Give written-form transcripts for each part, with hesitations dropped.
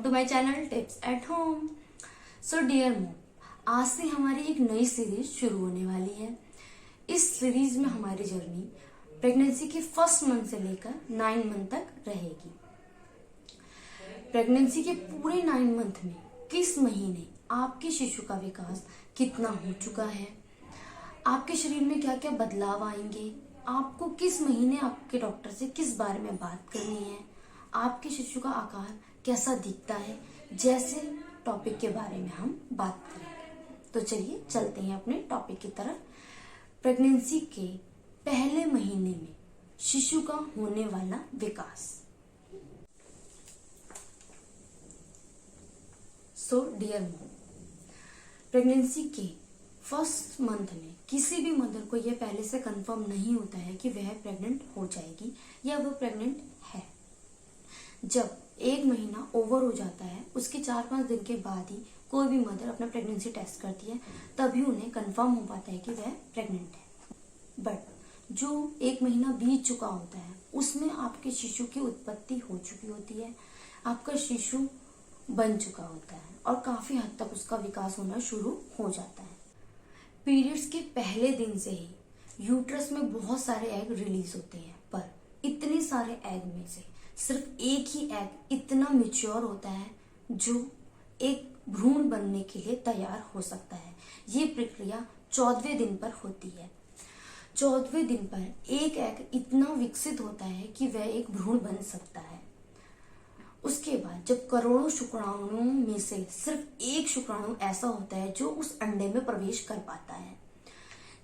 To my channel tips at home. So dear mom, आज से हमारी एक नई सीरीज शुरू होने वाली है। इस सीरीज में हमारी जर्नी प्रेगनेंसी के फर्स्ट मंथ से लेकर 9 मंथ तक रहेगी। प्रेगनेंसी के पूरे 9 मंथ में किस महीने आपके शिशु का विकास कितना हो चुका है, आपके शरीर में क्या क्या बदलाव आएंगे, आपको किस महीने आपके डॉक्टर से किस बारे में बात करनी है, आपके शिशु का आकार कैसा दिखता है, जैसे टॉपिक के बारे में हम बात करेंगे। तो चलिए चलते हैं अपने टॉपिक की तरफ। प्रेगनेंसी के पहले महीने में शिशु का होने वाला विकास। सो डियर मोम, प्रेगनेंसी के फर्स्ट मंथ में किसी भी मदर को यह पहले से कंफर्म नहीं होता है कि वह प्रेग्नेंट हो जाएगी या वह प्रेग्नेंट है। जब 1 महीना ओवर हो जाता है, उसके 4-5 दिन के बाद ही कोई भी मदर अपना प्रेगनेंसी टेस्ट करती है, तभी उन्हें कंफर्म हो पाता है कि वह प्रेग्नेंट है। बट जो 1 महीना बीत चुका होता है, उसमें आपके शिशु की उत्पत्ति हो चुकी होती है, आपका शिशु बन चुका होता है और काफी हद तक उसका विकास होना शुरू हो जाता है। पीरियड्स के पहले दिन से ही यूट्रस में बहुत सारे एग रिलीज होते हैं, पर इतने सारे एग में से सिर्फ एक ही एग इतना मैच्योर होता है जो एक भ्रूण बनने के लिए तैयार हो सकता है। ये प्रक्रिया 14वें दिन पर होती है। 14वें दिन पर एक एग इतना विकसित होता है कि वह एक भ्रूण बन सकता है। उसके बाद जब करोड़ों शुक्राणुओं में से सिर्फ एक शुक्राणु ऐसा होता है जो उस अंडे में प्रवेश कर पाता है।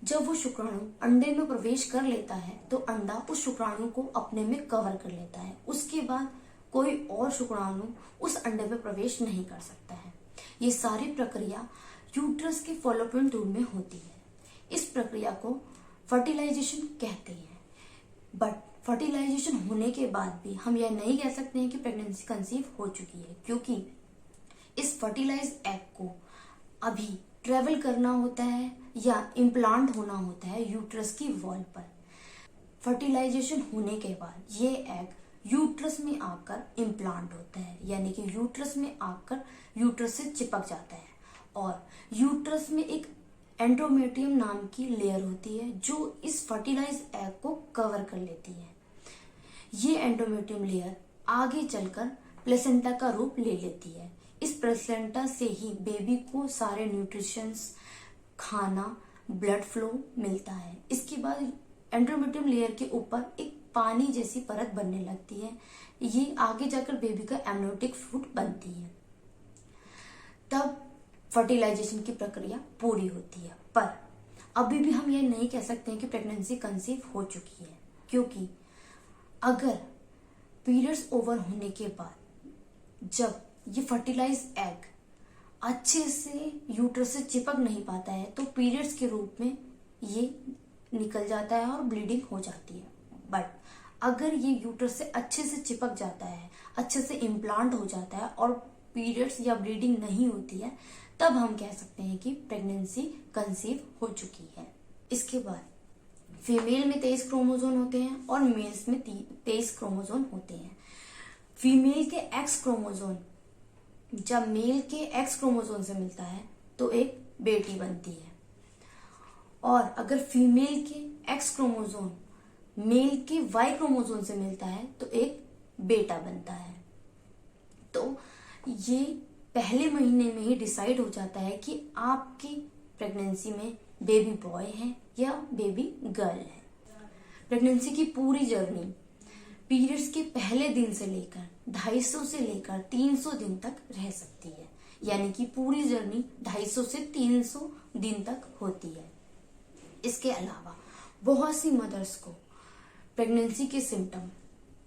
जब वो शुक्राणु अंडे में प्रवेश कर लेता है तो अंडा उस शुक्राणु को अपने में कवर कर लेता है। उसके बाद कोई और शुक्राणु उस अंडे में प्रवेश नहीं कर सकता है। ये सारी प्रक्रिया यूट्रस के फॉलोपियन ट्यूब में होती है। इस प्रक्रिया को फर्टिलाइजेशन कहते हैं। बट फर्टिलाइजेशन होने के बाद भी हम यह नहीं कह सकते हैं कि प्रेगनेंसी कंसीव हो चुकी है, क्योंकि इस फर्टिलाइज एग को अभी ट्रेवल करना होता है या इम्प्लांट होना होता है यूट्रस की वॉल पर। फर्टिलाइजेशन होने के बाद ये एग यूट्रस में आकर इम्प्लांट होता है, यानी कि यूट्रस में आकर यूट्रस से चिपक जाता है और यूट्रस में एक एंड्रोमेट्रियम नाम की लेयर होती है जो इस फर्टिलाइज एग को कवर कर लेती है। ये एंड्रोमेट्रियम लेयर आगे चलकर प्लेसेंटा का रूप ले लेती है। इस प्लेसेंटा से ही बेबी को सारे न्यूट्रिशंस, खाना, ब्लड फ्लो मिलता है। इसके बाद एंड्रोमेट्रियम लेयर के ऊपर एक पानी जैसी परत बनने लगती है। ये आगे जाकर बेबी का एमनियोटिक फ्लूइड बनती है। तब फर्टिलाइजेशन की प्रक्रिया पूरी होती है। पर अभी भी हम ये नहीं कह सकते हैं कि प्रेगनेंसी कंसीव हो चुकी है, क्योंकि अगर पीरियड्स ओवर होने के बाद जब ये फर्टिलाइज एग अच्छे से यूट्रस से चिपक नहीं पाता है तो पीरियड्स के रूप में ये निकल जाता है और ब्लीडिंग हो जाती है। बट अगर ये यूट्रस से अच्छे से चिपक जाता है, अच्छे से इम्प्लांट हो जाता है और पीरियड्स या ब्लीडिंग नहीं होती है, तब हम कह सकते हैं कि प्रेगनेंसी कंसीव हो चुकी है। इसके बाद फीमेल में 23 क्रोमोजोन होते हैं और मेल्स में 23 क्रोमोजोन होते हैं। फीमेल के एक्स क्रोमोजोन जब मेल के एक्स क्रोमोजोन से मिलता है तो एक बेटी बनती है, और अगर फीमेल के एक्स क्रोमोजोन मेल के वाई क्रोमोजोन से मिलता है तो एक बेटा बनता है। तो ये पहले महीने में ही डिसाइड हो जाता है कि आपकी प्रेगनेंसी में बेबी बॉय है या बेबी गर्ल है। प्रेगनेंसी की पूरी जर्नी पीरियड्स के पहले दिन से लेकर 250 से लेकर 300 दिन तक रह सकती है, यानी कि पूरी जर्नी 250 से 300 दिन तक होती है। इसके अलावा बहुत सी मदर्स को प्रेगनेंसी के सिम्टम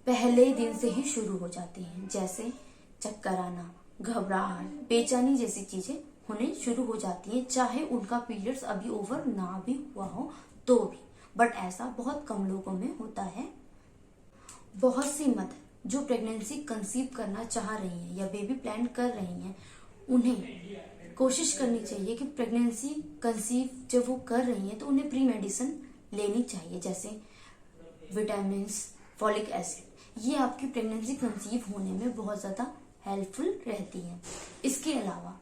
पहले दिन से ही शुरू हो जाते हैं, जैसे चक्कर आना, घबराहट, बेचैनी जैसी चीजें होने शुरू हो जाती हैं, चाहे उनका पीरियड्स अभी ओवर ना भी हुआ हो तो भी। बट ऐसा बहुत कम लोगों में होता है। बहुत सी मदर जो प्रेगनेंसी कंसीव करना चाह रही हैं या बेबी प्लान कर रही हैं, उन्हें कोशिश करनी चाहिए कि प्रेगनेंसी कंसीव जब वो कर रही हैं तो उन्हें प्री मेडिसिन लेनी चाहिए, जैसे विटामिन, फॉलिक एसिड। ये आपकी प्रेगनेंसी कंसीव होने में बहुत ज्यादा हेल्पफुल रहती हैं। इसके अलावा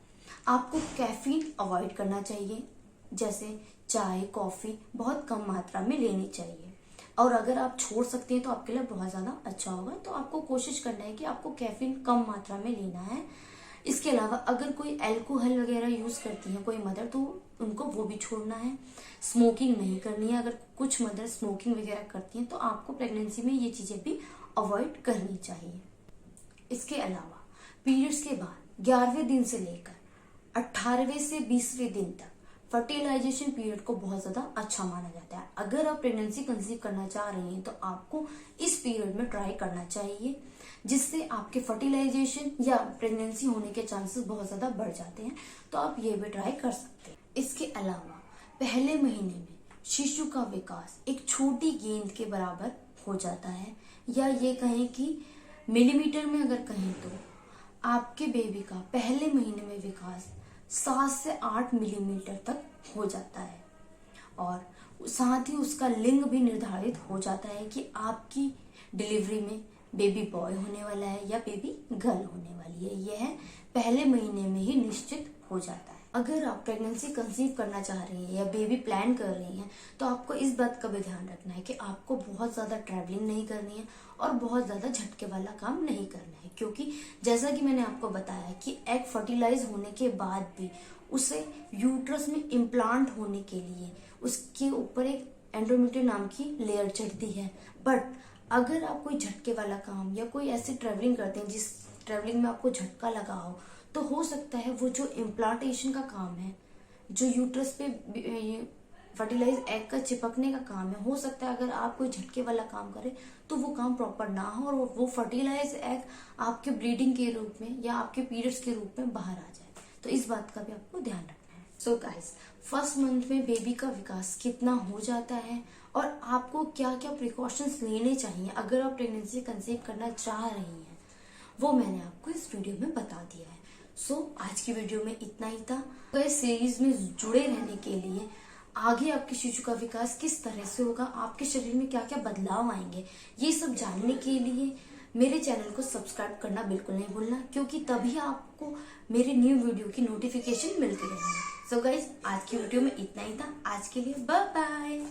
आपको कैफीन अवॉइड करना चाहिए, जैसे चाय कॉफी बहुत कम मात्रा में लेनी चाहिए, और अगर आप छोड़ सकते हैं तो आपके लिए बहुत ज्यादा अच्छा होगा। तो आपको कोशिश करना है कि आपको कैफीन कम मात्रा में लेना है। इसके अलावा अगर कोई अल्कोहल वगैरह यूज करती है कोई मदर, तो उनको वो भी छोड़ना है। स्मोकिंग नहीं करनी है, अगर कुछ मदर स्मोकिंग वगैरह करती हैं तो आपको प्रेगनेंसी में ये चीजें भी अवॉइड करनी चाहिए। इसके अलावा पीरियड्स के बाद 11वें दिन से लेकर 18वें से 20वें दिन तक फर्टिलाइजेशन पीरियड को बहुत ज्यादा अच्छा माना जाता है। अगर आप प्रेगनेंसी कंसीव करना चाह रही हैं तो आपको इस पीरियड में ट्राई करना चाहिए, जिससे आपके फर्टिलाइजेशन या प्रेगनेंसी होने के चांसेस बहुत ज्यादा बढ़ जाते हैं। तो आप ये भी ट्राई कर सकते हैं। इसके अलावा पहले महीने में शिशु का विकास एक छोटी गेंद के बराबर हो जाता है, या ये कहें कि मिलीमीटर में अगर कहें तो आपके बेबी का पहले महीने में विकास 7 से 8 मिलीमीटर तक हो जाता है, और साथ ही उसका लिंग भी निर्धारित हो जाता है कि आपकी डिलीवरी में बेबी बॉय होने वाला है या बेबी गर्ल होने वाली है। यह पहले महीने में ही निश्चित हो जाता है। अगर आप प्रेगनेंसी कंसीव करना चाह रही हैं या बेबी प्लान कर रही हैं तो आपको इस बात का भी ध्यान रखना है कि आपको बहुत ज्यादा ट्रैवलिंग नहीं करनी है और बहुत ज्यादा झटके वाला काम नहीं करना है, क्योंकि जैसा कि मैंने आपको बताया कि एग फर्टिलाइज होने के बाद भी उसे यूट्रस में इम्प्लांट होने के लिए उसके ऊपर एक एंडोमेट्रियम नाम की लेयर चढ़ती है। बट अगर आप कोई झटके वाला काम या कोई ऐसी ट्रेवलिंग करते हैं जिस ट्रेवलिंग में आपको झटका लगा हो हो सकता है वो जो इम्प्लांटेशन का काम है, जो यूट्रस पे फर्टिलाइज एग का चिपकने का काम है, हो सकता है अगर आप कोई झटके वाला काम करें तो वो काम प्रॉपर ना हो और वो फर्टिलाइज एग आपके ब्लीडिंग के रूप में या आपके पीरियड्स के रूप में बाहर आ जाए। तो इस बात का भी आपको ध्यान रखना है। सो गाइस, फर्स्ट मंथ में बेबी का विकास कितना हो जाता है और आपको क्या क्या प्रिकॉशंस लेने चाहिए अगर आप प्रेगनेंसी कंसीव करना चाह रही हैं, वो मैंने आपको इस वीडियो में बता दिया है। सो आज की वीडियो में इतना ही था। तो इस सीरीज में जुड़े रहने के लिए आगे आपके शिशु का विकास किस तरह से होगा, आपके शरीर में क्या क्या बदलाव आएंगे, ये सब जानने के लिए मेरे चैनल को सब्सक्राइब करना बिल्कुल नहीं भूलना, क्योंकि तभी आपको मेरे न्यू वीडियो की नोटिफिकेशन मिलती रहेगी। सो गाइज, आज की वीडियो में इतना ही था। आज के लिए बाय बाय।